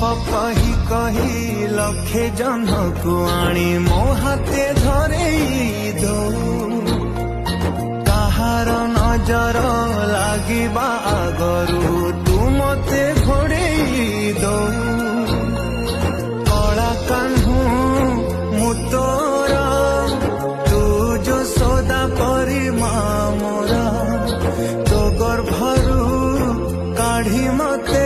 कही कही लखे जन को आनी मो हाथे धरे दो कहार नजर लागिबा आगरू तू मते घोड़े दो कला कान्हू मु तोरा तू जो सौदा परी मोरा तो गर्भरू काढ़ी मते